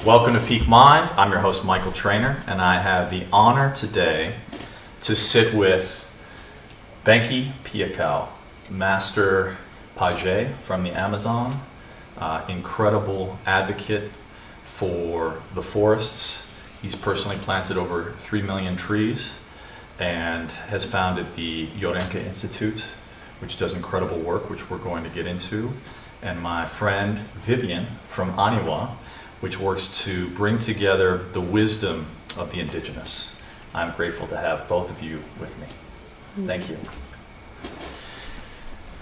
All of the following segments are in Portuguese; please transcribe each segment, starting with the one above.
Welcome to Peak Mind. I'm your host, Michael Trainer, and I have the honor today to sit with Benki Piyako, Master Page from the Amazon, incredible advocate for the forests. He's personally planted over 3 million trees and has founded the Yorenka Institute, which does incredible work, which we're going to get into. And my friend Vivian from Aniwa, which works to bring together the wisdom of the indigenous. I'm grateful to have both of you with me. Thank you.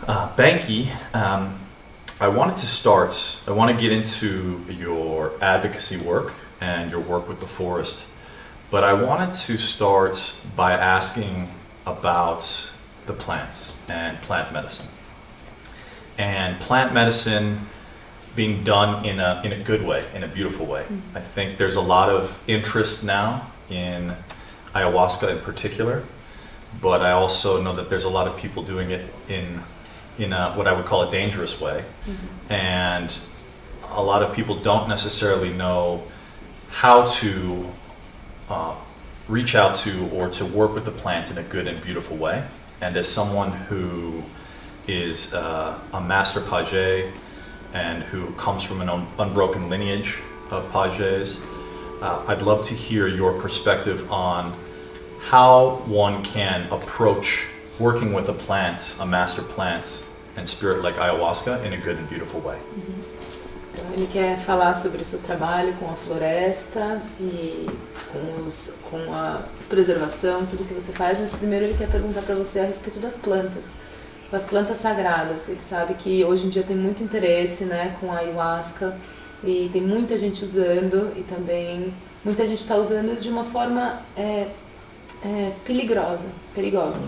Benki, I want to get into your advocacy work and your work with the forest, but I wanted to start by asking about the plants and plant medicine. And plant medicine being done in a good way, in a beautiful way. I think there's a lot of interest now in ayahuasca in particular, but I also know that there's a lot of people doing it in what I would call a dangerous way. And a lot of people don't necessarily know how to reach out to or to work with the plant in a good and beautiful way. And as someone who is a master page and who comes from an unbroken lineage of pages, I'd love to hear your perspective on how one can approach working with a plant, a master plant and spirit like ayahuasca in a good and beautiful way. Então, ele quer falar sobre o seu trabalho com a floresta e com a preservação, tudo que você faz, mas primeiro ele quer perguntar para você a respeito das plantas. As plantas sagradas. Ele sabe que hoje em dia tem muito interesse, né, com a ayahuasca e tem muita gente usando e também muita gente está usando de uma forma perigosa.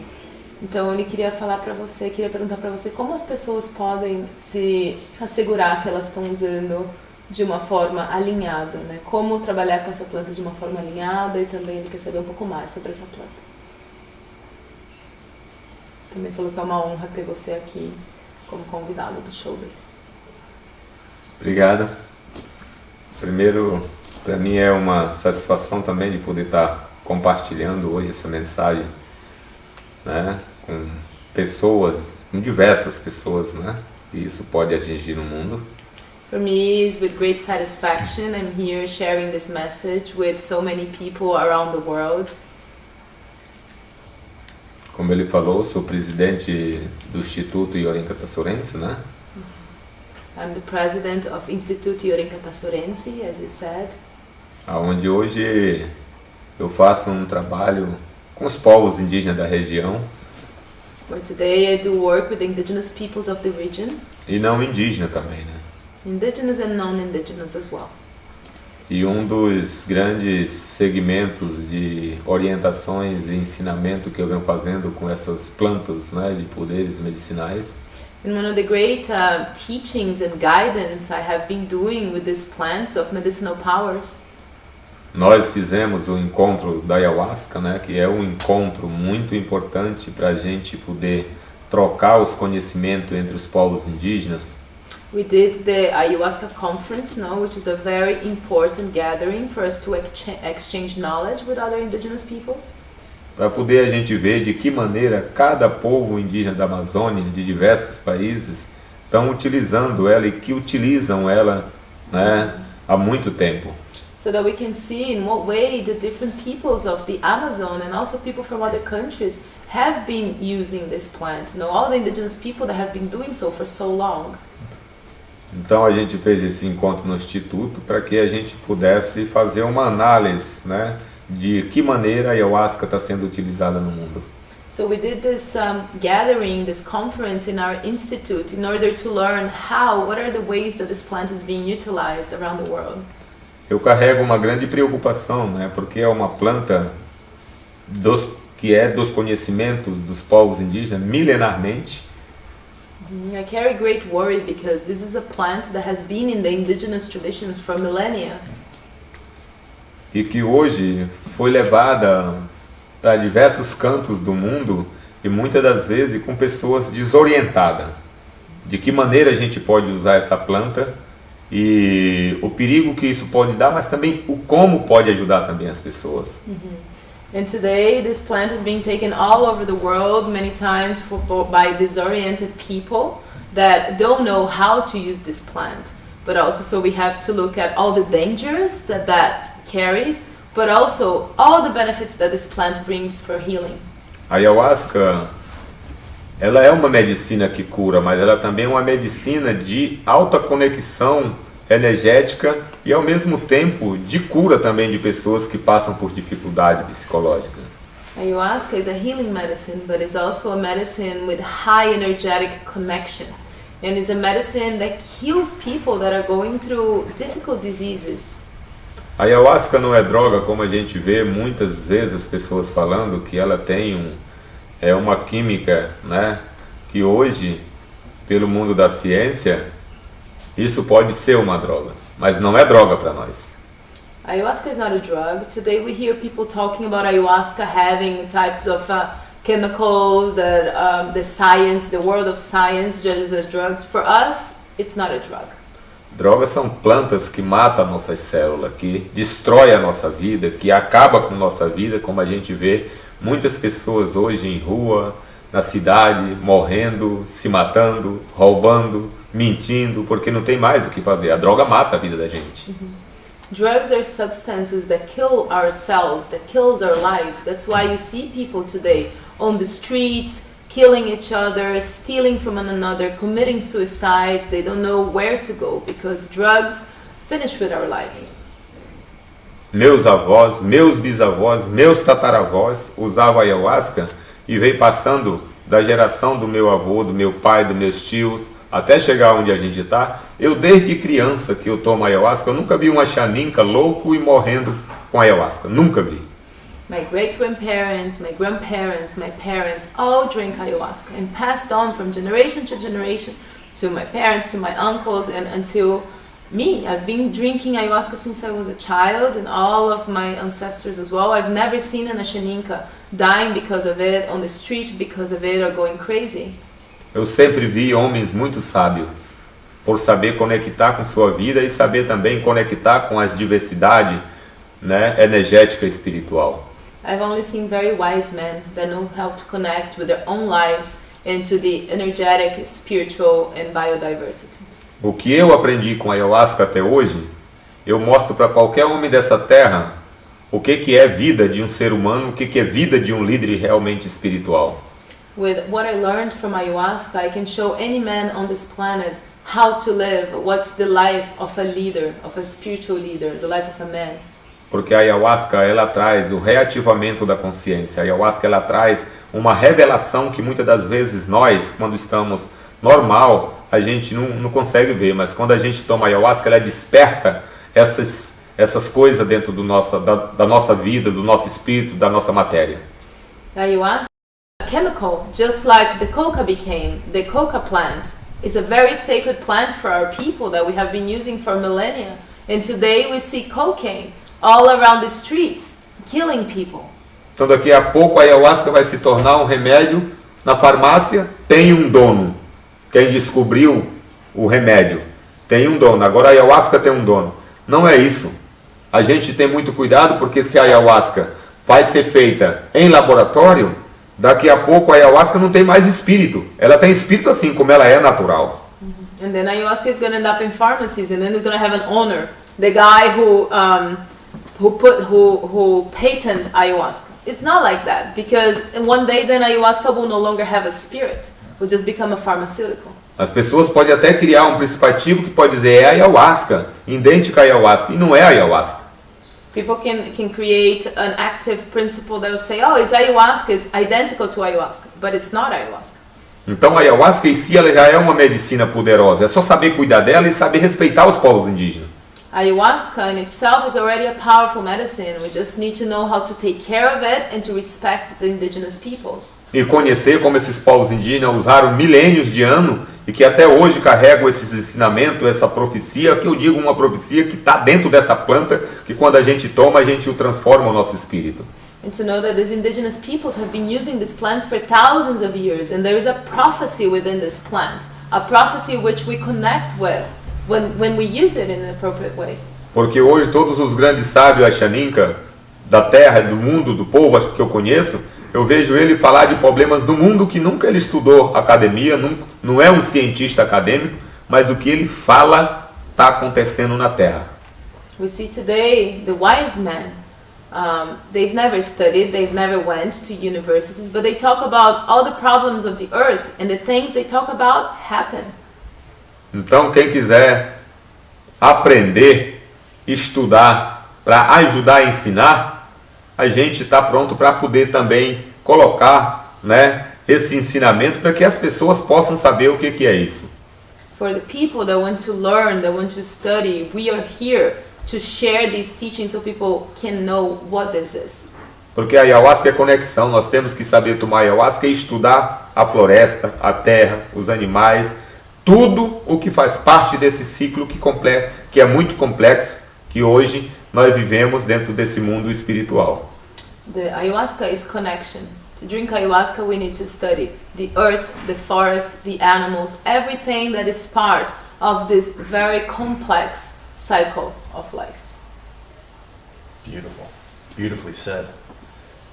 Então ele queria perguntar para você como as pessoas podem se assegurar que elas estão usando de uma forma alinhada, né? Como trabalhar com essa planta de uma forma alinhada, e também ele quer saber um pouco mais sobre essa planta. Também falou que é uma honra ter você aqui como convidado do show dele. Obrigado. Primeiro, para mim é uma satisfação também de poder estar compartilhando hoje essa mensagem, né, com pessoas, com diversas pessoas, né, e isso pode atingir o mundo. For me, it's with great satisfaction I'm here sharing this message with so many people around the world. Como ele falou, sou presidente do Instituto Yorenka Tassorense, né? I'm the president of Instituto Yorenka Tassorense, as you said. Onde hoje eu faço um trabalho com os povos indígenas da região. Where today I do work with the indigenous peoples of the region. E não indígena também, né? Indigenous and non-indigenous as well. E um dos grandes segmentos de orientações e ensinamento que eu venho fazendo com essas plantas, né, de poderes medicinais. And one of the great teachings and guidance I have been doing with these plants of medicinal powers. Nós fizemos o encontro da Ayahuasca, né, que é um encontro muito importante para a gente poder trocar os conhecimentos entre os povos indígenas. We did the Ayahuasca conference, which is a very important gathering for us to exchange knowledge with other indigenous peoples. Para poder a gente ver de que maneira cada povo indígena da Amazônia, de diversos países, estão utilizando ela e que utilizam ela, né, há muito tempo. So that we can see in what way the different peoples of the Amazon and also people from other countries have been using this plant. All the indigenous people that have been doing so for so long. Então a gente fez esse encontro no Instituto para que a gente pudesse fazer uma análise, né, de que maneira a ayahuasca está sendo utilizada no mundo. So we did this gathering, this conference in our institute in order to learn what are the ways that this plant is being utilized around the world. Eu carrego uma grande preocupação, né, porque é uma planta que é dos conhecimentos dos povos indígenas milenarmente. I carry great worry because this is a plant that has been in the indigenous traditions for millennia. E que hoje foi levada para diversos cantos do mundo e muitas das vezes com pessoas desorientadas. De que maneira a gente pode usar essa planta e o perigo que isso pode dar, mas também o como pode ajudar também as pessoas. And today this plant is being taken all over the world many times by disoriented people that don't know how to use this plant. But also, so we have to look at all the dangers that carries, but also all the benefits that this plant brings for healing. A ayahuasca, ela é uma medicina que cura, mas ela também é uma medicina de alta conexão energética e ao mesmo tempo de cura também de pessoas que passam por dificuldade psicológica. Ayahuasca is a healing medicine, but it's also a medicine with high energetic connection. And it's a medicine that heals people that are going through difficult diseases. A ayahuasca não é droga, como a gente vê muitas vezes as pessoas falando que ela tem uma química, né, que hoje, pelo mundo da ciência, isso pode ser uma droga, mas não é droga para nós. Ayahuasca is not a drug. Today we hear people talking about ayahuasca having types of chemicals that the science, the world of science judges as drugs. For us, it's not a drug. Drogas são plantas que matam nossas células, que destrói a nossa vida, que acaba com nossa vida, como a gente vê muitas pessoas hoje em rua, na cidade, morrendo, se matando, roubando, mentindo, porque não tem mais o que fazer. A droga mata a vida da gente. Drugs are substances that kill our cells, that kills our lives. That's why you see people today on the streets, killing each other, stealing from one another, committing suicide. They don't know where to go because drugs finish with our lives. Meus avós, meus bisavós, meus tataravós usavam ayahuasca e veio passando da geração do meu avô, do meu pai, dos meus tios, até chegar onde a gente está. Eu desde criança que eu tomo ayahuasca, eu nunca vi um Asháninka louco e morrendo com ayahuasca, nunca vi. My great-grandparents, my grandparents, my parents all drank ayahuasca and passed on from generation to generation to my parents, to my uncles, and until me. I've been drinking ayahuasca since I was a child, and all of my ancestors as well. I've never seen an Asháninka dying because of it, on the street because of it, or going crazy. Eu sempre vi homens muito sábios, por saber conectar com sua vida e saber também conectar com as diversidades, né, energética e espiritual. I've only seen very wise men that know how to connect with their own lives and to the energetic, spiritual and biodiversity. O que eu aprendi com a ayahuasca até hoje, eu mostro para qualquer homem dessa terra o que é vida de um ser humano, o que é vida de um líder realmente espiritual. With what I learned from ayahuasca, I can show any man on this planet how to live, what's the life of a leader, of a spiritual leader, the life of a man. Porque a ayahuasca, ela traz o reativamento da consciência. A ayahuasca, ela traz uma revelação que muitas das vezes nós, quando estamos normal, a gente não consegue ver. Mas quando a gente toma ayahuasca, ela desperta essas coisas dentro da nossa vida, do nosso espírito, da nossa matéria. Ayahuasca, a chemical, just like the coca became. The coca plant is a very sacred plant for our people that we have been using for millennia. And today we see cocaine all around the streets, killing people. Então daqui a pouco a ayahuasca vai se tornar um remédio. Na farmácia tem um dono. Quem descobriu o remédio tem um dono. Agora a ayahuasca tem um dono. Não é isso. A gente tem muito cuidado porque se a ayahuasca vai ser feita em laboratório, daqui a pouco a ayahuasca não tem mais espírito. Ela tem espírito assim como ela é natural. And then ayahuasca is going to end up in pharmacies, and then it's going to have an owner, the guy who patented ayahuasca. It's not like that, because one day then ayahuasca will no longer have a spirit, will just become a pharmaceutical. As pessoas podem até criar um principativo que pode dizer é ayahuasca, idêntica a ayahuasca, e não é ayahuasca. People can create an active principle that will say, oh, it's ayahuasca, it's identical to ayahuasca, but it's not ayahuasca. Então a ayahuasca em si ela já é uma medicina poderosa, é só saber cuidar dela e saber respeitar os povos indígenas. Ayahuasca in itself is already a powerful medicine. We just need to know how to take care of it and to respect the indigenous peoples. E conhecer como esses povos indígenas usaram milênios de anos e que até hoje carregam esses ensinamentos, essa profecia, que eu digo uma profecia que está dentro dessa planta, que quando a gente toma, a gente o transforma no nosso espírito. And to know that these indigenous peoples have been using this plant for thousands of years, and there is a prophecy within this plant, a prophecy which we connect with. when we use it in an appropriate way. Porque hoje todos os grandes sábios Asháninka da terra, do mundo, do povo que eu conheço, eu vejo ele falar de problemas do mundo que nunca ele estudou academia, não é um cientista acadêmico, mas o que ele fala está acontecendo na terra. We see today the wise men, they've never studied, they've never went to universities, but they talk about all the problems of the earth, and the things they talk about happen. Então quem quiser aprender, estudar, para ajudar a ensinar, a gente está pronto para poder também colocar, né, esse ensinamento para que as pessoas possam saber o que é isso. For the people that want to learn, that want to study, we are here to share these teachings so people can know what this is. Porque a Ayahuasca é conexão, nós temos que saber tomar Ayahuasca e estudar a floresta, a terra, os animais, tudo o que faz parte desse ciclo que é muito complexo, que hoje nós vivemos dentro desse mundo espiritual. The ayahuasca is connection. To drink ayahuasca we need to study the earth, the forest, the animals, everything that is part of this very complex cycle of life. Beautiful, beautifully said.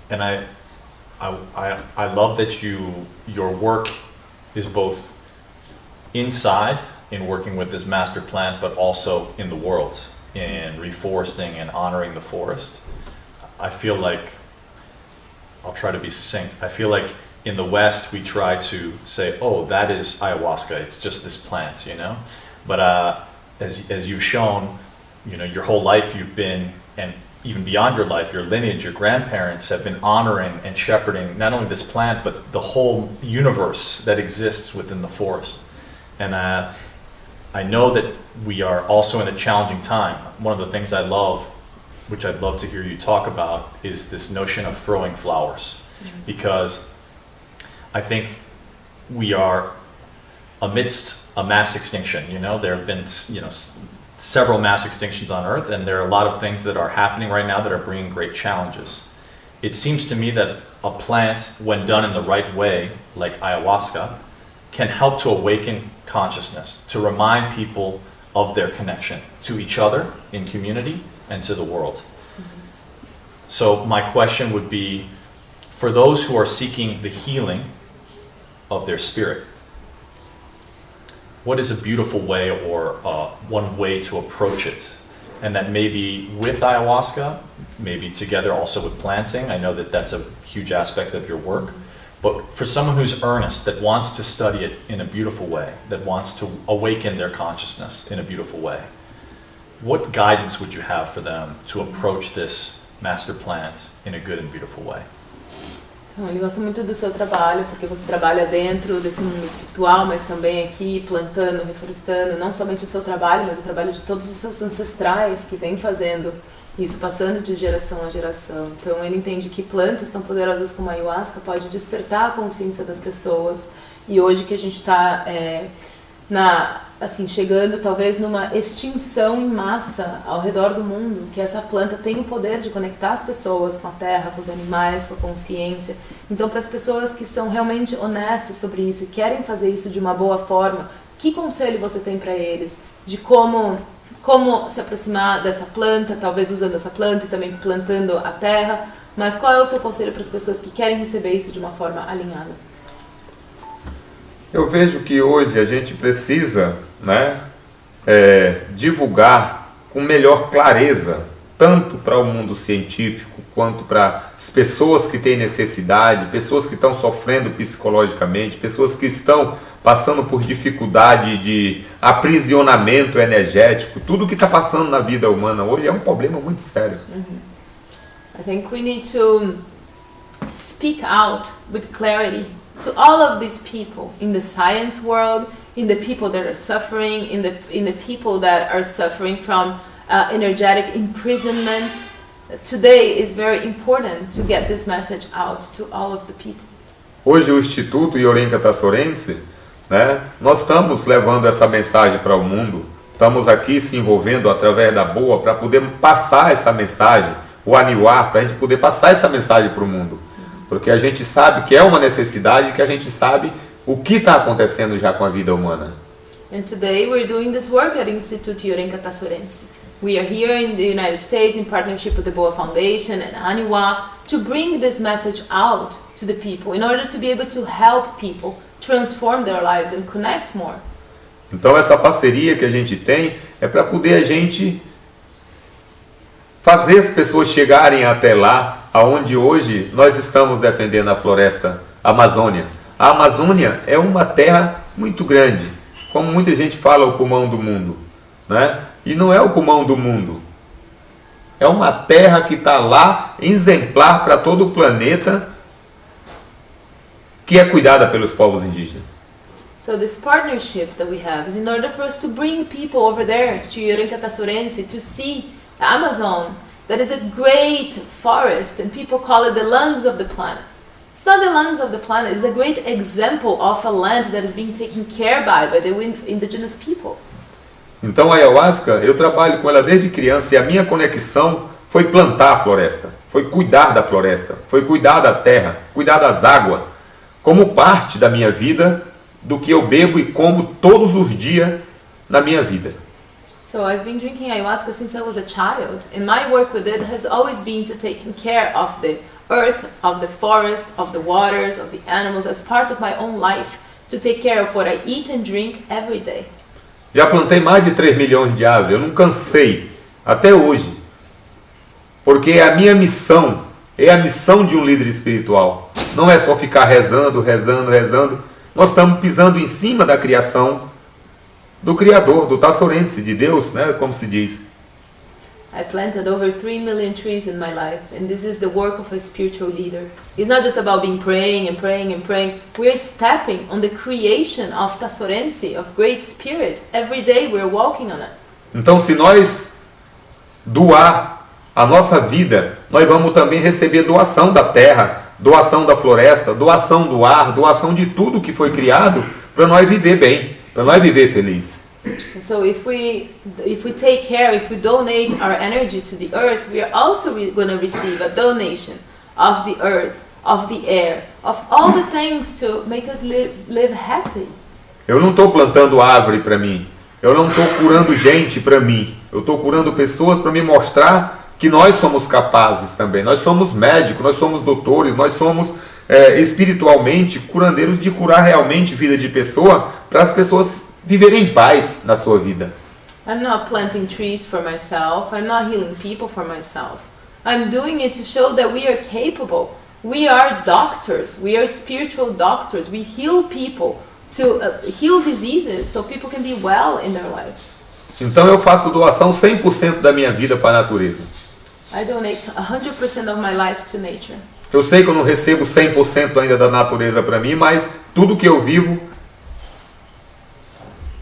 And I love that your work is both inside in working with this master plant, but also in the world, in reforesting and honoring the forest. I feel like, I'll try to be succinct, I feel like in the West we try to say, oh, that is ayahuasca, it's just this plant, you know? But as you've shown, you know, your whole life you've been, and even beyond your life, your lineage, your grandparents have been honoring and shepherding not only this plant, but the whole universe that exists within the forest. And I know that we are also in a challenging time. One of the things I love, which I'd love to hear you talk about, is this notion of throwing flowers. Because I think we are amidst a mass extinction. You know, there have been, you know, several mass extinctions on Earth, and there are a lot of things that are happening right now that are bringing great challenges. It seems to me that a plant, when done in the right way, like ayahuasca, can help to awaken consciousness, to remind people of their connection to each other in community and to the world. So my question would be, for those who are seeking the healing of their spirit, what is a beautiful way or one way to approach it? And that maybe with ayahuasca, maybe together also with planting. I know that that's a huge aspect of your work. But for someone who's earnest, that wants to study it in a beautiful way, that wants to awaken their consciousness in a beautiful way, what guidance would you have for them to approach this master plant in a good and beautiful way? Então, ele gosta muito do seu trabalho, porque você trabalha dentro desse mundo espiritual, mas também aqui plantando, reflorestando, não somente o seu trabalho, mas o trabalho de todos os seus ancestrais que vêm fazendo isso, passando de geração a geração. Então ele entende que plantas tão poderosas como a ayahuasca pode despertar a consciência das pessoas, e hoje que a gente está assim, chegando talvez numa extinção em massa ao redor do mundo, que essa planta tem o poder de conectar as pessoas com a terra, com os animais, com a consciência. Então, para as pessoas que são realmente honestas sobre isso e querem fazer isso de uma boa forma, que conselho você tem para eles de como se aproximar dessa planta, talvez usando essa planta e também plantando a terra, mas qual é o seu conselho para as pessoas que querem receber isso de uma forma alinhada? Eu vejo que hoje a gente precisa, né, divulgar com melhor clareza, tanto para o mundo científico, quanto para as pessoas que têm necessidade, pessoas que estão sofrendo psicologicamente, pessoas que estão passando por dificuldade de aprisionamento energético, tudo que está passando na vida humana hoje é um problema muito sério. I think we need to speak out with clarity to all of these people in the science world, in the people that are suffering, in the people that are suffering from energetic imprisonment. Today is very important to get this message out to all of the people. Hoje o Instituto Yorenka Tassorense, né, nós estamos levando essa mensagem para o mundo, estamos aqui se envolvendo através da boa para poder passar essa mensagem, o aniwar, para a gente poder passar essa mensagem para o mundo. Porque a gente sabe que é uma necessidade, que a gente sabe o que está acontecendo já com a vida humana. And today we're doing this work at Instituto Yorenka Tassorense. We are here in the United States in partnership with the Boa Foundation and Aniwa to bring this message out to the people in order to be able to help people transform their lives and connect more. Então essa parceria que a gente tem é para poder a gente fazer as pessoas chegarem até lá, aonde hoje nós estamos defendendo a floresta Amazônia. A Amazônia é uma terra muito grande, como muita gente fala, o pulmão do mundo, né? E não é o pulmão do mundo, é uma terra que está lá, exemplar para todo o planeta, que é cuidada pelos povos indígenas. So this partnership that we have is in order for us to bring people over there to Yorenka Tassorense to see the Amazon, that is a great forest, and people call it the lungs of the planet. It's not the lungs of the planet, it's a great example of a land that is being taken care by the indigenous people. Então a Ayahuasca, eu trabalho com ela desde criança e a minha conexão foi plantar a floresta, foi cuidar da floresta, foi cuidar da terra, cuidar das águas, como parte da minha vida, do que eu bebo e como todos os dias na minha vida. So I've been drinking ayahuasca since I was a child, and my work with it has always been to take care of the earth, of the forest, of the waters, of the animals as part of my own life, to take care of what I eat and drink every day. Já plantei mais de 3 milhões de árvores, eu não cansei, até hoje, porque a minha missão é a missão de um líder espiritual. Não é só ficar rezando, rezando, rezando. Nós estamos pisando em cima da criação do Criador, do Tassorense, de Deus, né, como se diz. I planted over 3 million trees in my life, and this is the work of a spiritual leader. It's not just about being praying and praying and praying. We're stepping on the creation of Tassorense, of Great Spirit. Every day we're walking on it. Então, se nós doar a nossa vida, nós vamos também receber doação da terra, doação da floresta, doação do ar, doação de tudo que foi criado para nós viver bem, para nós viver feliz. So if we take care, if we donate our energy to the earth, we are also going to receive a donation of the earth, of the air, of all the things to make us live happy. Eu não estou plantando árvore para mim, eu não estou curando gente para mim, eu estou curando pessoas para me mostrar que nós somos capazes também, nós somos médicos, nós somos doutores, nós somos espiritualmente curandeiros de curar realmente vida de pessoa, para as pessoas viverem em paz na sua vida. I'm not planting trees for myself, I'm not healing people for myself. I'm doing it to show that we are capable. We are doctors, we are spiritual doctors, we heal people to heal diseases so people can be well in their lives. Então eu faço doação 100% da minha vida para a natureza. I donate 100% of my life to nature. Eu sei que eu não recebo 100% ainda da natureza para mim, mas tudo que eu vivo,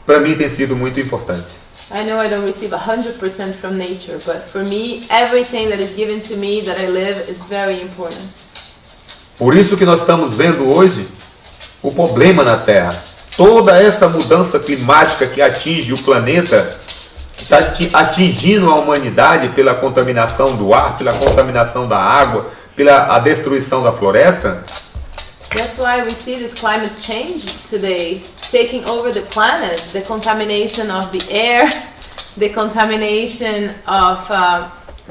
para mim tem sido muito importante. I know I don't receive 100% from nature, but for me, everything that is given to me, that I live, is very important. Por isso que nós estamos vendo hoje o problema na Terra. Toda essa mudança climática que atinge o planeta, que está atingindo a humanidade pela contaminação do ar, pela contaminação da água, pela a destruição da floresta. That's why we see this climate change today taking over the planet, the contamination of the air, the contamination of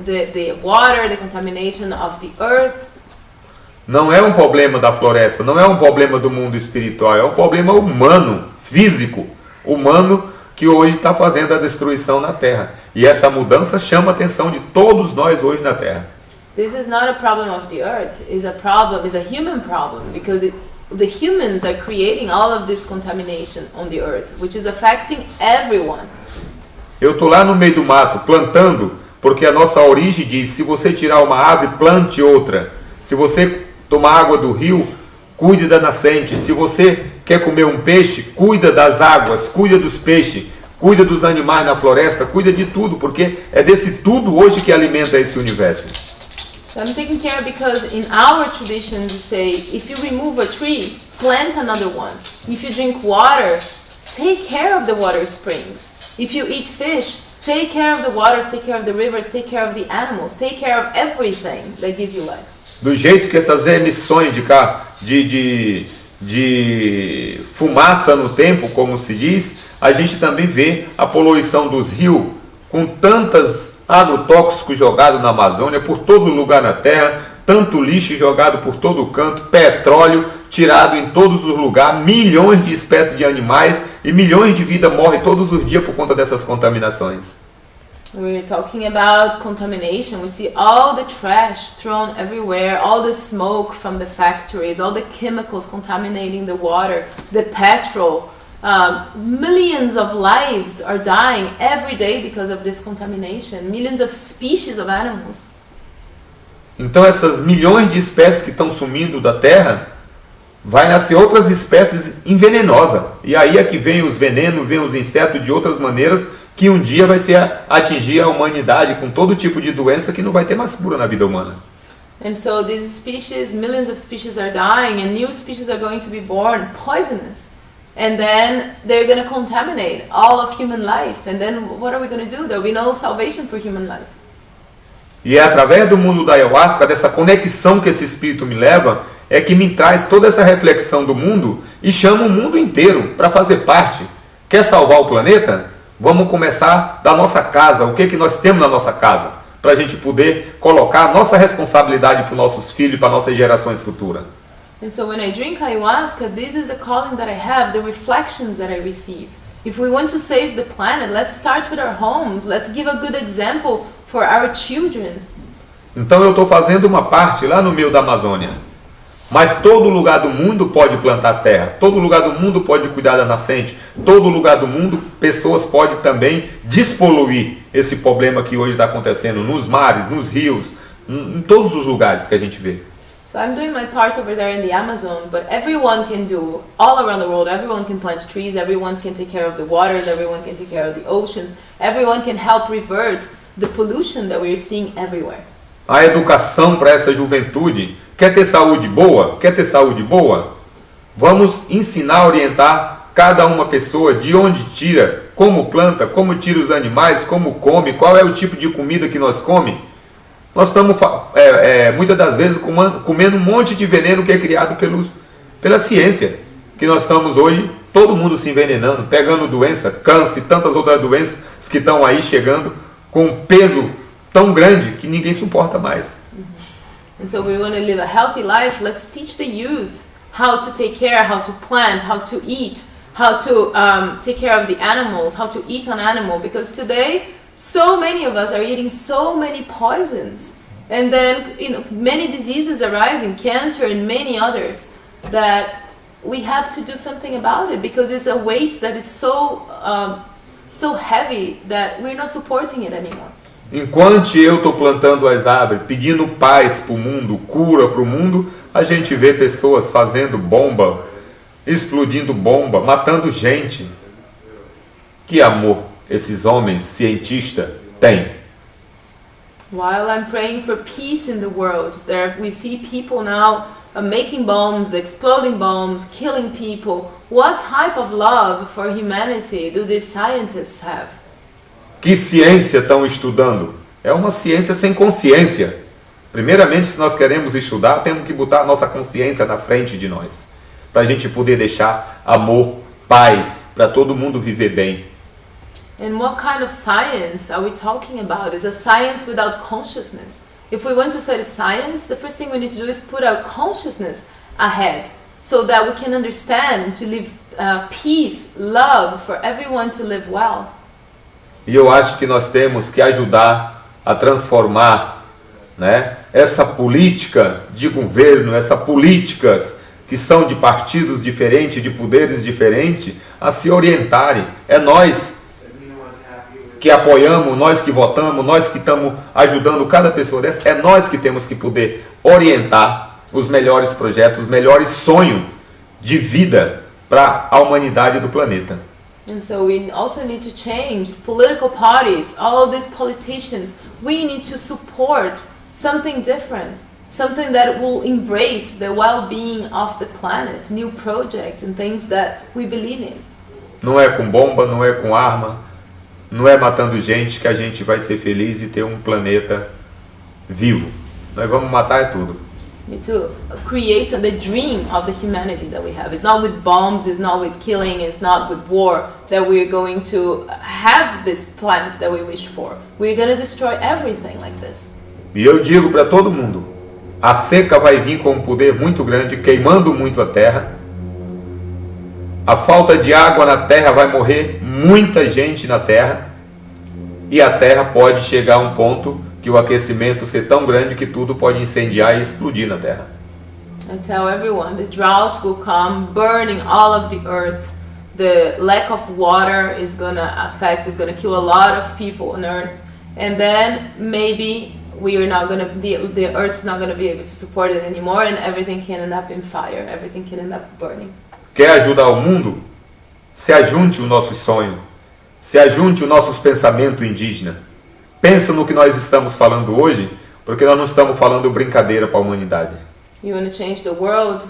the water, the contamination of the earth. Não é um problema da floresta, não é um problema do mundo espiritual, é um problema humano, físico, humano, que hoje está fazendo a destruição na Terra. E essa mudança chama a atenção de todos nós hoje na Terra. This is not a problem of the earth, it's a human problem, because the humans are creating all of this contamination on the earth, which is affecting everyone. Eu estou lá no meio do mato plantando, porque a nossa origem diz, se você tirar uma árvore, plante outra. Se você tomar água do rio, cuide da nascente. Se você quer comer um peixe, cuida das águas, cuida dos peixes, cuida dos animais na floresta, cuida de tudo, porque é desse tudo hoje que alimenta esse universo. So I'm taking care because in our traditions we say, if you remove a tree, plant another one. If you drink water, take care of the water springs. If you eat fish, take care of the waters, take care of the rivers, take care of the animals, take care of everything that gives you life. Do jeito que essas emissões de fumaça no tempo, como se diz, a gente também vê a poluição dos rios, com tantos agrotóxicos jogados na Amazônia, por todo lugar na Terra, tanto lixo jogado por todo canto, petróleo tirado em todos os lugares, milhões de espécies de animais e milhões de vidas morrem todos os dias por conta dessas contaminações. We're talking about contamination. We see all the trash thrown everywhere, all the smoke from the factories, all the chemicals contaminating the water, the petrol. Millions of lives are dying every day because of this contamination. Millions of species of animals. Então essas milhões de espécies que estão sumindo da Terra, vai nascer outras espécies envenenosas. E aí é que vem os venenos, vem os insetos de outras maneiras, que um dia vai atingir a humanidade com todo tipo de doença que não vai ter mais cura na vida humana. And so these species, millions of species are dying and new species are going to be born poisonous. And then they're going to contaminate all of human life. And then what are we going to do? There will be no salvation for human life. E é através do mundo da Ayahuasca, dessa conexão que esse espírito me leva, é que me traz toda essa reflexão do mundo e chama o mundo inteiro para fazer parte. Quer salvar o planeta? Vamos começar da nossa casa, o que nós temos na nossa casa, para a gente poder colocar a nossa responsabilidade para os nossos filhos, para nossas gerações futuras. And so when I drink ayahuasca, this is the calling that I have, the reflections that I receive. If we want to save the planet, let's start with our homes. Let's give a good example for our children. Então eu estou fazendo uma parte lá no meio da Amazônia. Mas todo lugar do mundo pode plantar terra. Todo lugar do mundo pode cuidar da nascente. Todo lugar do mundo, pessoas podem também despoluir esse problema que hoje está acontecendo nos mares, nos rios, em todos os lugares que a gente vê. So I'm doing my part over there in the Amazon, but everyone can do, all around the world, everyone can plant trees, everyone can take care of the waters, everyone can take care of the oceans, everyone can help revert the pollution that we're seeing everywhere. A educação para essa juventude, quer ter saúde boa? Quer ter saúde boa? Vamos ensinar, orientar cada uma pessoa de onde tira, como planta, como tira os animais, como come, qual é o tipo de comida que nós comemos. Nós estamos muitas das vezes comendo um monte de veneno que é criado pela ciência. Que nós estamos hoje, todo mundo se envenenando, pegando doença, câncer e tantas outras doenças que estão aí chegando com um peso tão grande que ninguém suporta mais. And so we want to live a healthy life. Let's teach the youth how to take care, how to plant, how to eat, how to take care of the animals, how to eat an animal. Because today, so many of us are eating so many poisons. And then, many diseases arising, cancer and many others, that we have to do something about it because it's a weight that is so heavy that we're not supporting it anymore. Enquanto eu estou plantando as árvores, pedindo paz para o mundo, cura para o mundo, a gente vê pessoas fazendo bomba, explodindo bomba, matando gente. Que amor esses homens cientistas têm? While I'm praying for peace in the world, we see people now making bombs, exploding bombs, killing people. What type of love for humanity do these scientists have? Que ciência estão estudando? É uma ciência sem consciência. Primeiramente, se nós queremos estudar, temos que botar a nossa consciência na frente de nós, para a gente poder deixar amor, paz, para todo mundo viver bem. And what kind of science are we talking about? Is a science without consciousness. If we want to study science, the first thing we need to do is put our consciousness ahead, so that we can understand to live peace, love, for everyone to live well. E eu acho que nós temos que ajudar a transformar, né, essa política de governo, essas políticas que são de partidos diferentes, de poderes diferentes, a se orientarem. É nós que apoiamos, nós que votamos, nós que estamos ajudando cada pessoa dessa, é nós que temos que poder orientar os melhores projetos, os melhores sonhos de vida para a humanidade do planeta. And so we also need to change political parties, all these politicians. We need to support something different, something that will embrace the well-being of the planet, new projects and things that we believe in. Não é com bomba, não é com arma, não é matando gente que a gente vai ser feliz e ter um planeta vivo. Nós vamos matar tudo. We need to create the dream of the humanity that we have. It's not with bombs, it's not with killing, it's not with war that we're going to have this planet that we wish for. We're going to destroy everything like this. E eu digo para todo mundo, a seca vai vir com um poder muito grande, queimando muito a terra. A falta de água na terra vai morrer muita gente na terra. E a terra pode chegar a um ponto que o aquecimento ser tão grande que tudo pode incendiar e explodir na terra. I tell everyone, the drought will come, burning all of the earth. The lack of water is gonna kill a lot of people on earth. And then maybe the earth is not gonna be able to support it anymore, and everything can end up in fire. Everything can end up burning. Quer ajudar o mundo? Se ajunte o nosso sonho. Se ajunte os nossos pensamentos indígenas. Pensa no que nós estamos falando hoje, porque nós não estamos falando brincadeira para a humanidade. You want to change the world?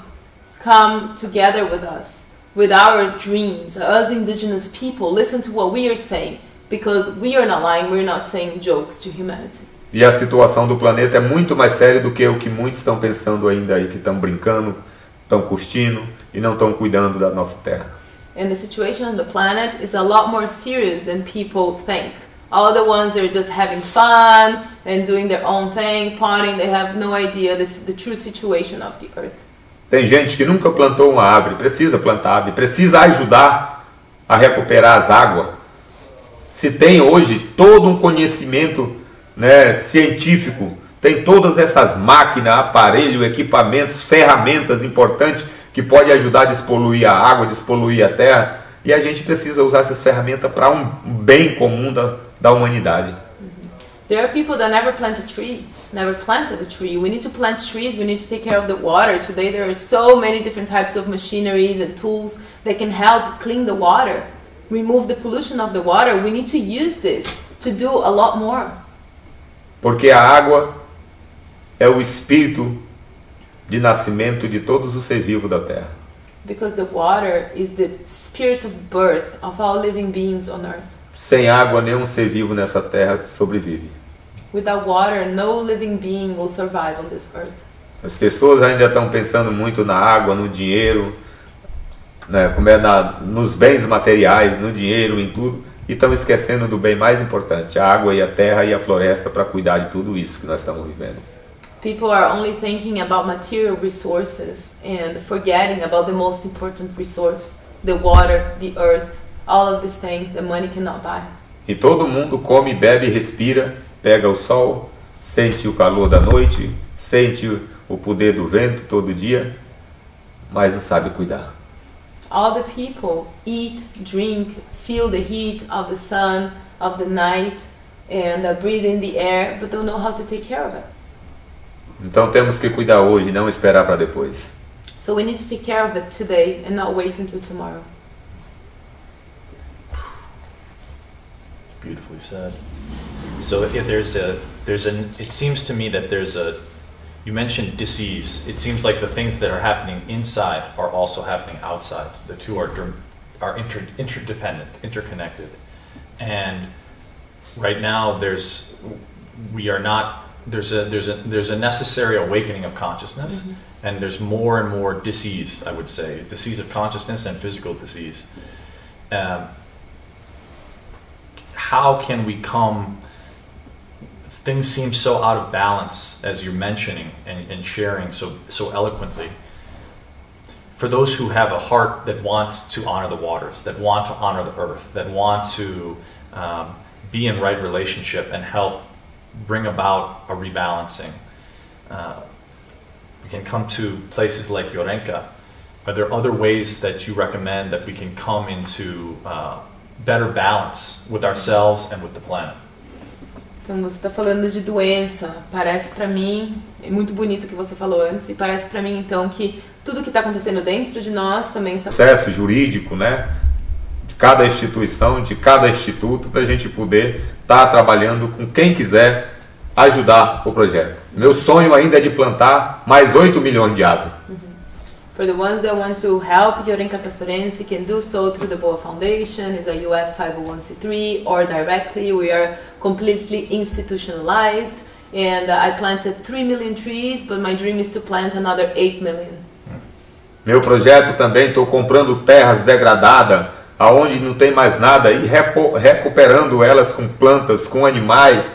Come together with us, with our dreams, us indigenous people. Listen to what we are saying, because we are not lying, we're not saying jokes to humanity. E a situação do planeta é muito mais séria do que o que muitos estão pensando ainda aí, que estão brincando, estão curtindo e não estão cuidando da nossa terra. And the situation on the planet is a lot more serious than people think. All the ones that are just having fun and doing their own thing, partying, they have no idea the true situation of the earth. Tem gente que nunca plantou uma árvore, precisa plantar árvore, precisa ajudar a recuperar as águas. Se tem hoje todo um conhecimento, né, científico, tem todas essas máquinas, aparelhos, equipamentos, ferramentas importantes que podem ajudar a despoluir a água, despoluir a terra, e a gente precisa usar essas ferramentas para um bem comum da humanidade. There are people that never planted a tree. We need to plant trees, we need to take care of the water. Today there are so many different types of machineries and tools that can help clean the water, remove the pollution of the water. We need to use this to do a lot more. Porque a água é o espírito de nascimento de todos os seres vivos da terra. Because the water is the spirit of birth of all living beings on earth. Sem água, nenhum ser vivo nessa terra sobrevive. Without water, no living being will survive on this earth. As pessoas ainda estão pensando muito na água, no dinheiro, né, como é nos bens materiais, no dinheiro, em tudo, e estão esquecendo do bem mais importante, a água e a terra e a floresta, para cuidar de tudo isso que nós estamos vivendo. People are only thinking about material resources and forgetting about the most important resource, the water, the earth, all of these things that money cannot buy. E todo mundo come, bebe, respira, pega o sol, sente o calor da noite, sente o poder do vento todo dia, mas não sabe cuidar. All the people eat, drink, feel the heat of the sun, of the night, and breathe in the air, but don't know how to take care of it. Então temos que cuidar hoje e não esperar para depois. So we need to take care of it today and not wait until tomorrow. Beautifully said. So if it seems to me that you mentioned disease. It seems like the things that are happening inside are also happening outside. The two are interdependent, interconnected. And right now there's a necessary awakening of consciousness, mm-hmm. and there's more and more disease, I would say, disease of consciousness and physical disease. How can we things seem so out of balance, as you're mentioning and sharing so eloquently. For those who have a heart that wants to honor the waters, that want to honor the earth, that want to be in right relationship and help bring about a rebalancing, we can come to places like Yorenka. Are there other ways that you recommend that we can come into better balance with ourselves and with the planet? Então você está falando de doença. Parece para mim, é muito bonito o que você falou antes, e parece para mim então que tudo que está acontecendo dentro de nós também está... Processo jurídico, né? De cada instituição, de cada instituto, para a gente poder estar trabalhando com quem quiser ajudar o projeto. Meu sonho ainda é de plantar mais 8 milhões de árvores. For the ones that want to help Yorenka Tassorense can do so through the Boa Foundation, is a US 501c3, or directly. We are completely institutionalized, and I planted 3 million trees, but my dream is to plant another 8 million. Meu projeto também, estou comprando terras degradadas, aonde não tem mais nada, e recuperando elas com plantas, com animais,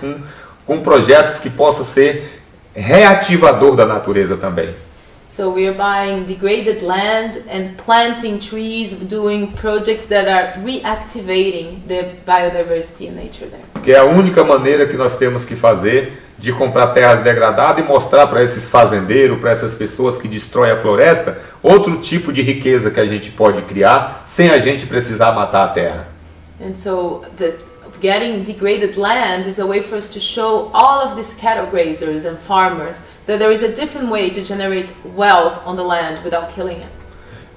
com projetos que possam ser reativador da natureza também. So we are buying degraded land and planting trees, doing projects that are reactivating the biodiversity and nature there. Que é a única maneira que nós temos que fazer de comprar terras degradadas e mostrar para esses fazendeiros, para essas pessoas que destroem a floresta, outro tipo de riqueza que a gente pode criar sem a gente precisar matar a terra. And so getting degraded land is a way for us to show all of these cattle grazers and farmers that there is a different way to generate wealth on the land without killing it.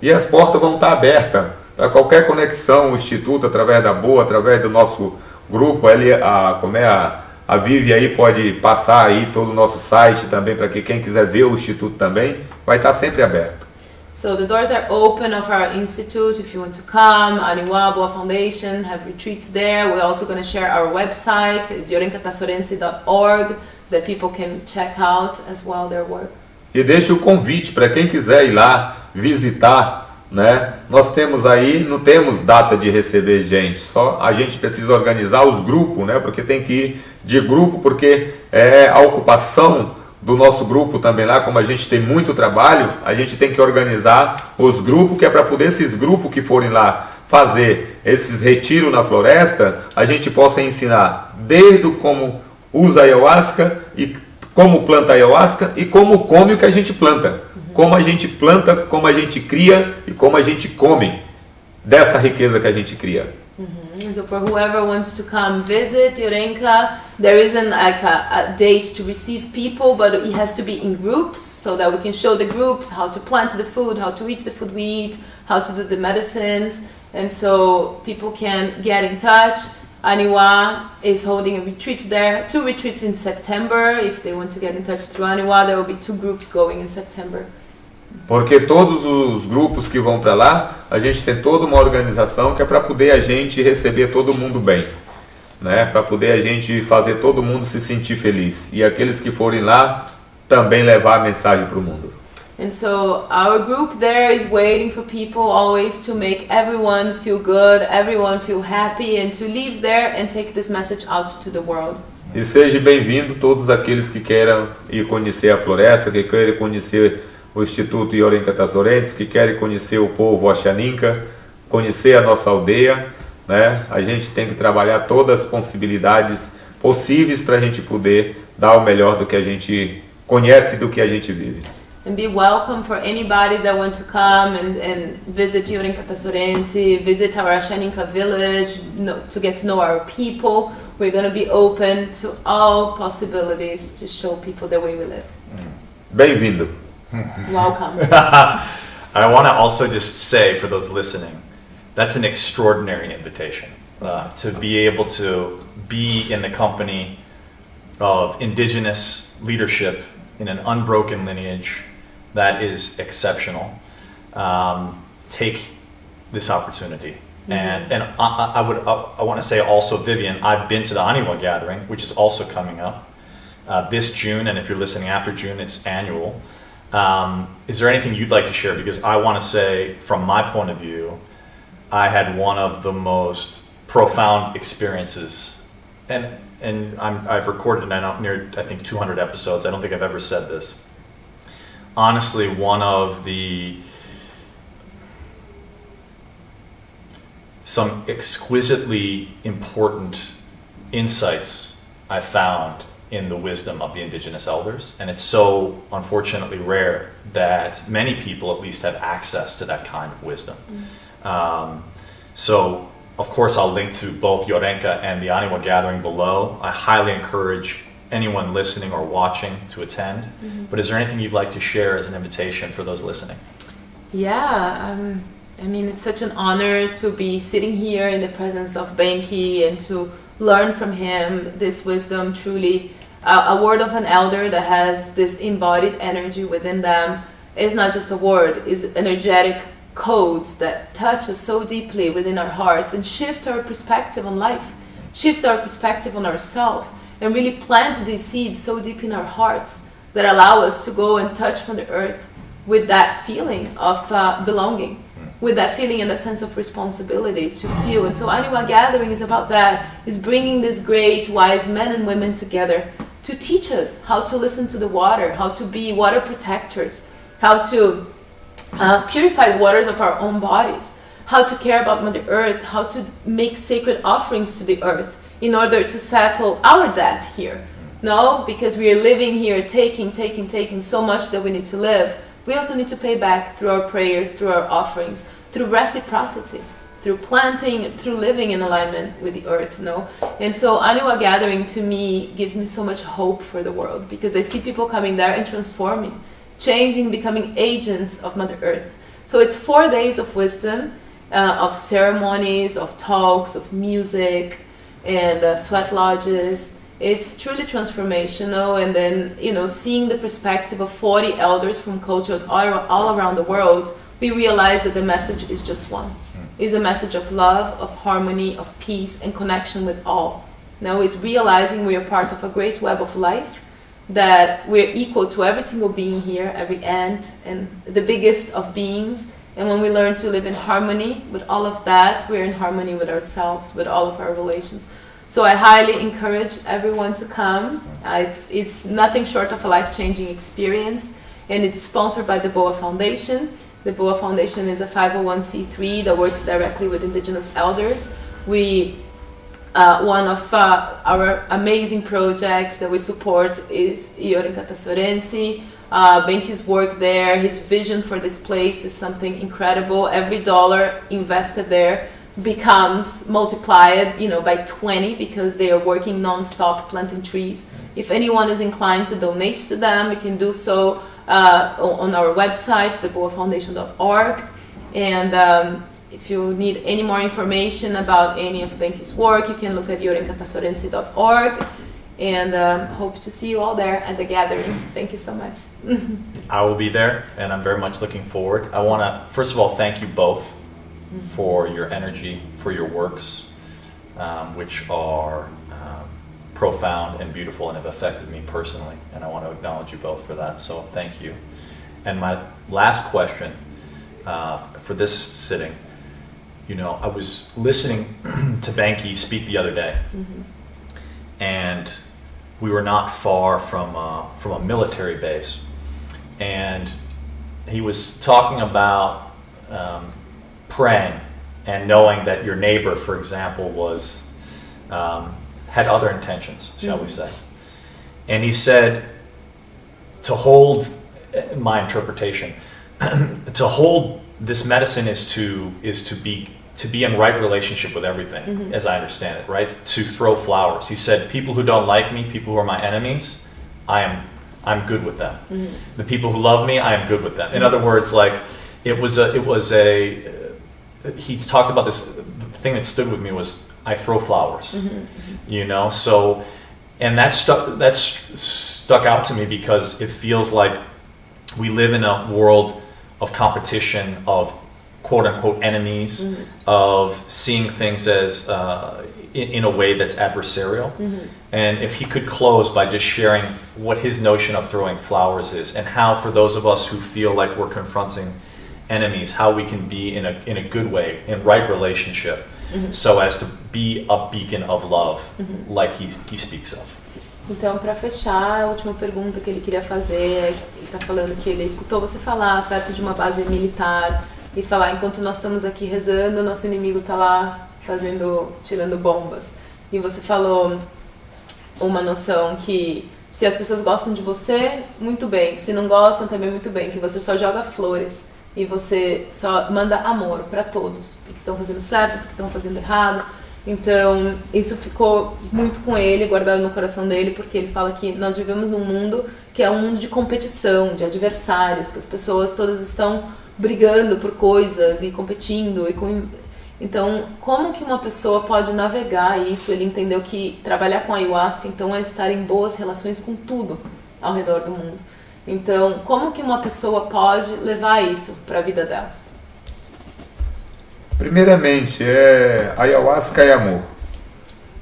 E as portas vão estar abertas para qualquer conexão, o Instituto, através da Boa, através do nosso grupo, a Vivi aí pode passar aí todo o nosso site também, para que quem quiser ver o Instituto também, vai estar sempre aberto. So the doors are open of our institute if you want to come. Aniwa Boa Foundation have retreats there. We're also going to share our website. It's yorenkatasorense.org that people can check out as well their work. E deixo o convite para quem quiser ir lá visitar, né? Nós temos aí, não temos data de receber gente, só a gente precisa organizar os grupos, né? Porque tem que ir de grupo, porque a ocupação do nosso grupo também lá, como a gente tem muito trabalho, a gente tem que organizar os grupos, que é para poder esses grupos que forem lá fazer esses retiros na floresta, a gente possa ensinar desde como usa ayahuasca e como planta ayahuasca e como come o que a gente planta. Como a gente planta, como a gente cria e como a gente come dessa riqueza que a gente cria. And so for whoever wants to come visit Yorenka, there isn't like a date to receive people, but it has to be in groups so that we can show the groups how to plant the food, how to eat the food we eat, how to do the medicines, and so people can get in touch. Aniwa is holding a retreat there, 2 retreats in September. If they want to get in touch through Aniwa, there will be 2 groups going in September. Porque todos os grupos que vão para lá, a gente tem toda uma organização que é para poder a gente receber todo mundo bem, né? Para poder a gente fazer todo mundo se sentir feliz. E aqueles que forem lá, também levar a mensagem para o mundo. And so our group there is waiting for people always to make everyone feel good, everyone feel happy, and to live there and take this message out to the world. E seja bem-vindo todos aqueles que queiram ir conhecer a floresta, que queiram conhecer o Instituto Yorenkatasorense, que querem conhecer o povo Asháninka, conhecer a nossa aldeia, né? A gente tem que trabalhar todas as possibilidades possíveis para a gente poder dar o melhor do que a gente conhece e do que a gente vive. And be welcome for anybody that wants to come and visit Yorenkatasorense, visit our Asháninka village, to get to know our people. We're going to be open to all possibilities to show people the way we live. Bem-vindo. Welcome. I want to also just say for those listening, that's an extraordinary invitation to be able to be in the company of indigenous leadership in an unbroken lineage that is exceptional. Take this opportunity. And I want to say also, Vivian, I've been to the Aniwa gathering, which is also coming up this June, and if you're listening after June, it's annual. Is there anything you'd like to share? Because I want to say, from my point of view, I had one of the most profound experiences, and I've recorded near I think 200 episodes. I don't think I've ever said this. Honestly, one of some exquisitely important insights I found in the wisdom of the indigenous elders, and it's so unfortunately rare that many people at least have access to that kind of wisdom. So of course I'll link to both Yorenka and the Aniwa gathering below. I highly encourage anyone listening or watching to attend. But is there anything you'd like to share as an invitation for those listening? Yeah, I mean, it's such an honor to be sitting here in the presence of Benki and to learn from him this wisdom. Truly, a word of an elder that has this embodied energy within them is not just a word, it's energetic codes that touch us so deeply within our hearts and shift our perspective on life, shift our perspective on ourselves, and really plant these seeds so deep in our hearts that allow us to go and touch Mother Earth with that feeling of belonging, with that feeling and a sense of responsibility to feel. And so Aniwa Gathering is about that, is bringing these great wise men and women together to teach us how to listen to the water, how to be water protectors, how to purify the waters of our own bodies, how to care about Mother Earth, how to make sacred offerings to the earth in order to settle our debt here. No, because we are living here, taking so much that we need to live. We also need to pay back through our prayers, through our offerings, through reciprocity, through planting, through living in alignment with the earth, no? And so Aniwa Gathering to me gives me so much hope for the world, because I see people coming there and transforming, changing, becoming agents of Mother Earth. So it's 4 days of wisdom, of ceremonies, of talks, of music, and sweat lodges. It's truly transformational, and then, you know, seeing the perspective of 40 elders from cultures all around the world, we realize that the message is just one. It's a message of love, of harmony, of peace, and connection with all. Now it's realizing we are part of a great web of life, that we're equal to every single being here, every ant, and the biggest of beings. And when we learn to live in harmony with all of that, we're in harmony with ourselves, with all of our relations. So I highly encourage everyone to come. It's nothing short of a life-changing experience, and it's sponsored by the Boa Foundation. The Boa Foundation is a 501c3 that works directly with indigenous elders. One of our amazing projects that we support is Yorinka Tassorensi. Benki's work there, his vision for this place is something incredible. Every dollar invested there becomes multiplied, you know, by 20, because they are working non-stop planting trees. If anyone is inclined to donate to them, you can do so on our website, theboafoundation.org. And if you need any more information about any of Benki's work, you can look at yorinkatassorensi.org. And hope to see you all there at the gathering. Thank you so much. I will be there, and I'm very much looking forward. I want to, first of all, thank you both for your energy, for your works, which are profound and beautiful and have affected me personally. And I want to acknowledge you both for that. So thank you. And my last question for this sitting, you know, I was listening to Benki speak the other day, and we were not far from a military base, and he was talking about praying and knowing that your neighbor, for example, was had other intentions, shall we say. And he said to hold, my interpretation, to hold this medicine is to be in right relationship with everything, as I understand it, right? To throw flowers. He said, people who don't like me, people who are my enemies, I'm good with them. The people who love me, I am good with them. In other words, like he talked about this. The thing that stood with me was, I throw flowers, you know. So, and that stuck out to me, because it feels like we live in a world of competition, of quote-unquote enemies, of seeing things as in a way that's adversarial. And if he could close by just sharing what his notion of throwing flowers is, and how, for those of us who feel like we're confronting enemies, how we can be in a good way, in right relationship, so as to be a beacon of love, like he speaks of. Então, para fechar, a última pergunta que ele queria fazer, ele está falando que ele escutou você falar perto de uma base militar, e falar, enquanto nós estamos aqui rezando, nosso inimigo está lá tirando bombas. E você falou uma noção que, se as pessoas gostam de você, muito bem. Se não gostam, também muito bem. Que você só joga flores e você só manda amor para todos. Porque estão fazendo certo, porque estão fazendo errado. Então, isso ficou muito com ele, guardado no coração dele, porque ele fala que nós vivemos num mundo que é um mundo de competição, de adversários, que as pessoas todas estão brigando por coisas e competindo. Então, como que uma pessoa pode navegar isso? Ele entendeu que trabalhar com Ayahuasca, então, é estar em boas relações com tudo ao redor do mundo. Então, como que uma pessoa pode levar isso para a vida dela? Primeiramente, Ayahuasca é amor.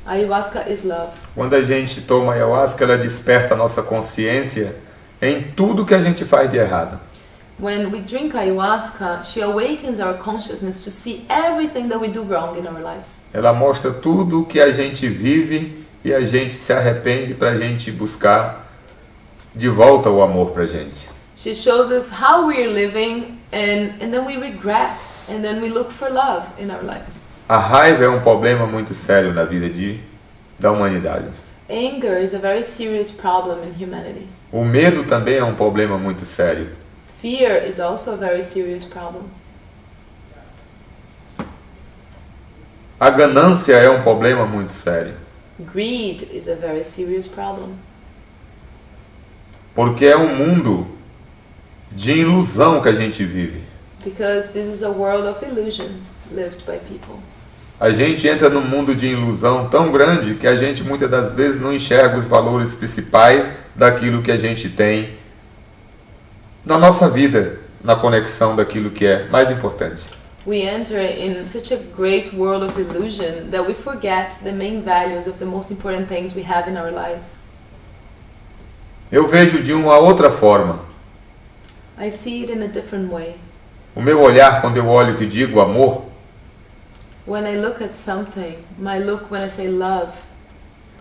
Ayahuasca is love. Quando a gente toma ayahuasca, ela desperta a nossa consciência em tudo que a gente faz de errado. When we drink ayahuasca, she awakens our consciousness to see everything that we do wrong in our lives. Ela mostra tudo que a gente vive e a gente se arrepende para a gente buscar de volta o amor para a gente. She shows us how we're living and then we regret and then we look for love in our lives. A raiva é um problema muito sério na vida da humanidade. Anger is a very serious problem in humanity. O medo também é um problema muito sério. Fear is also a very serious problem. A ganância é um problema muito sério. Greed is a very serious problem. Porque é um mundo de ilusão que a gente vive. Because this is a world of illusion lived by people. A gente entra num mundo de ilusão tão grande que a gente muitas das vezes não enxerga os valores principais daquilo que a gente tem na nossa vida, na conexão daquilo que é mais importante. We enter in such a great world of illusion that we forget the main values of the most important things we have in our lives. Eu vejo de uma outra forma. I see it in a different way. O meu olhar, quando eu olho e digo amor, When I look at something, my look when I say love,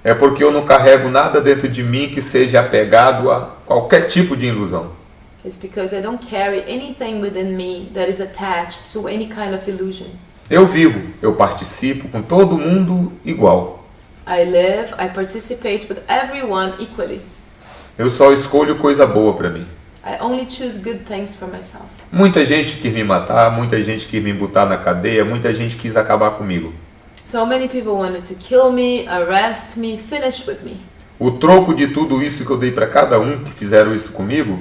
é porque eu não carrego nada dentro de mim que seja apegado a qualquer tipo de ilusão. it's because I don't carry anything within me that is attached to any kind of illusion. Eu vivo, eu participo com todo mundo igual. I live, I participate with everyone equally. Eu só escolho coisa boa para mim. I only choose good things for myself. Muita gente quis me matar, muita gente quis me botar na cadeia, muita gente quis acabar comigo. So many people wanted to kill me, arrest me, finish with me. O troco de tudo isso que eu dei para cada um que fizeram isso comigo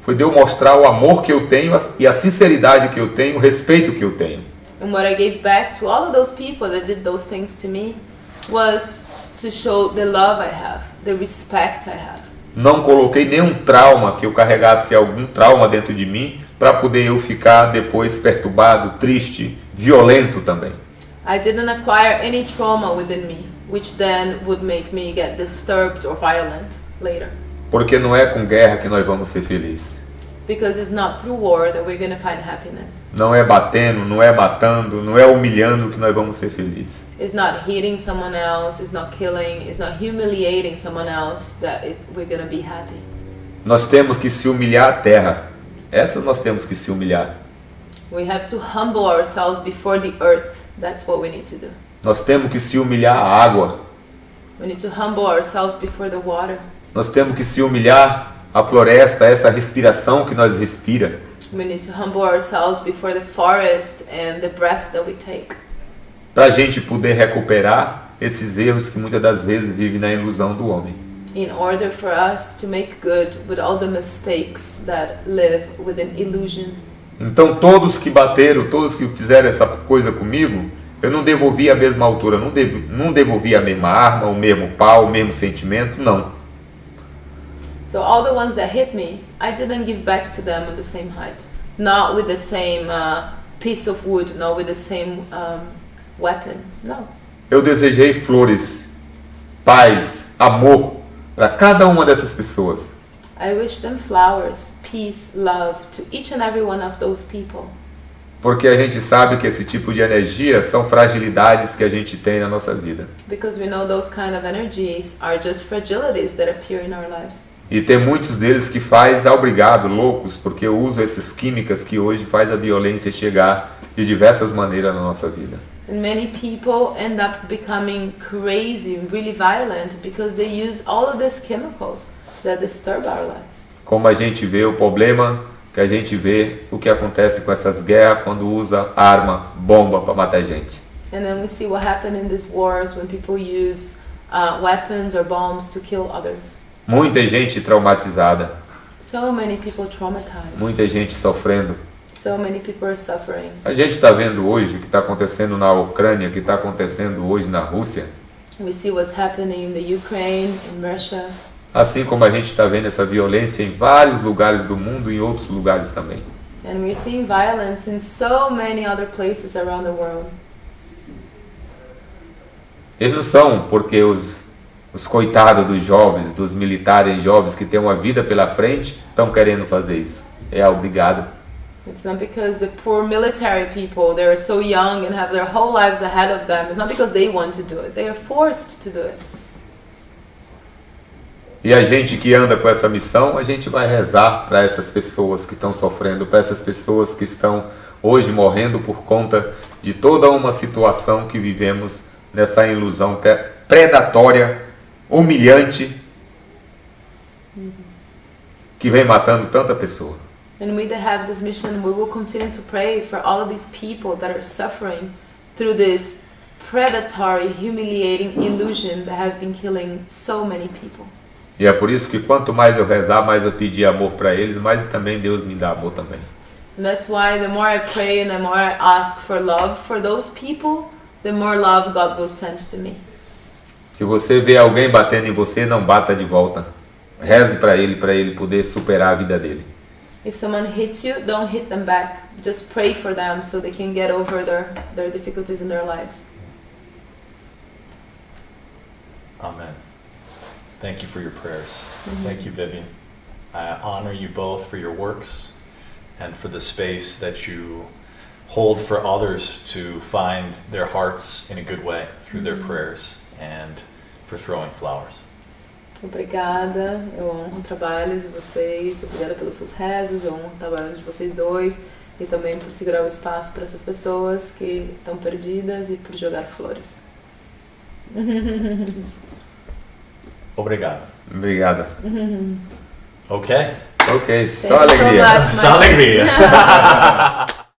foi de eu mostrar o amor que eu tenho e a sinceridade que eu tenho, o respeito que eu tenho. And what I gave back to all of those people that did those things to me was to show the love I have, the respect I have. Não coloquei nenhum trauma, que eu carregasse algum trauma dentro de mim, para poder eu ficar depois perturbado, triste, violento também. I didn't acquire any trauma within me, which then would make me get disturbed or violent later. Porque não é com guerra que nós vamos ser felizes. Because it's not through war that we're going to find happiness. Não é batendo, não é matando, não é humilhando que nós vamos ser felizes. It's not hitting someone else, it's not killing, it's not humiliating someone else that we're going to be happy. Nós temos que se humilhar à terra. Essa nós temos que se humilhar. We have to humble ourselves before the earth. That's what we need to do. Nós temos que se humilhar à água. We need to humble ourselves before the water. Nós temos que se humilhar à floresta, essa respiração que nós respira. We need to humble ourselves before the forest and the breath that we take. Para a gente poder recuperar esses erros que muitas das vezes vivem na ilusão do homem. In order for us to make good with all the mistakes that live within illusion. Então todos que bateram, todos que fizeram essa coisa comigo, eu não devolvi a mesma altura, não devolvi a mesma arma, o mesmo pau, o mesmo sentimento, não. So all the ones that hit me, I didn't give back to them on the same height. Not with the same piece of wood, not with the same weapon, no. Eu desejei flores, paz, amor para cada uma dessas pessoas. I wish them flowers, peace, love to each and every one of those people. Porque a gente sabe que esse tipo de energia são fragilidades que a gente tem na nossa vida. Because we know those kind of energies are just fragilities that appear in our lives. E tem muitos deles que faz obrigado, loucos, porque usam essas químicas que hoje faz a violência chegar de diversas maneiras na nossa vida. And many people end up becoming crazy, really violent, because they use all of these chemicals that disturb our lives. Como a gente vê o problema, que a gente vê o que acontece com essas guerras quando usa arma, bomba para matar gente. And then we see what happened in these wars when people use weapons or bombs to kill others. Muita gente traumatizada, So many people traumatized. muita gente sofrendo. So many people are suffering. A gente está vendo hoje o que está acontecendo na Ucrânia, o que está acontecendo hoje na Rússia. We see what's happening in the Ukraine, in Russia. Assim como a gente está vendo essa violência em vários lugares do mundo e em outros lugares também. And we're seeing violence in so many other places around the world. Eles não são porque Os coitados dos jovens, dos militares jovens que têm uma vida pela frente, estão querendo fazer isso. É obrigado. It's not because the poor military people, they're so young and have their whole lives ahead of them. It's not because they want to do it. They are forced to do it. E a gente que anda com essa missão, a gente vai rezar para essas pessoas que estão sofrendo, para essas pessoas que estão hoje morrendo por conta de toda uma situação que vivemos nessa ilusão predatória, humilhante, que vem matando tanta pessoa. And we that have this mission, we will continue to pray for all of these people that are suffering through this predatory, humiliating illusion that have been killing so many people. E é por isso que quanto mais eu rezar, mais eu pedir amor para eles, mais também Deus me dá amor também. And that's why the more I pray and the more I ask for love for those people, the more love God will send to me. Se você vê alguém batendo em você, não bata de volta. Reze para ele poder superar a vida dele. If someone hits you, don't hit them back. Just pray for them so they can get over their difficulties in their lives. Amen. Thank you for your prayers. Thank you, Vivian. I honor you both for your works and for the space that you hold for others to find their hearts in a good way through their prayers and for throwing flowers. Obrigada, eu honro o trabalho de vocês, obrigada pelos seus rezos, eu honro o trabalho de vocês dois e também por segurar o espaço para essas pessoas que estão perdidas e por jogar flores. Obrigado. Obrigado. Okay. Ok, só alegria. So much, Só alegria.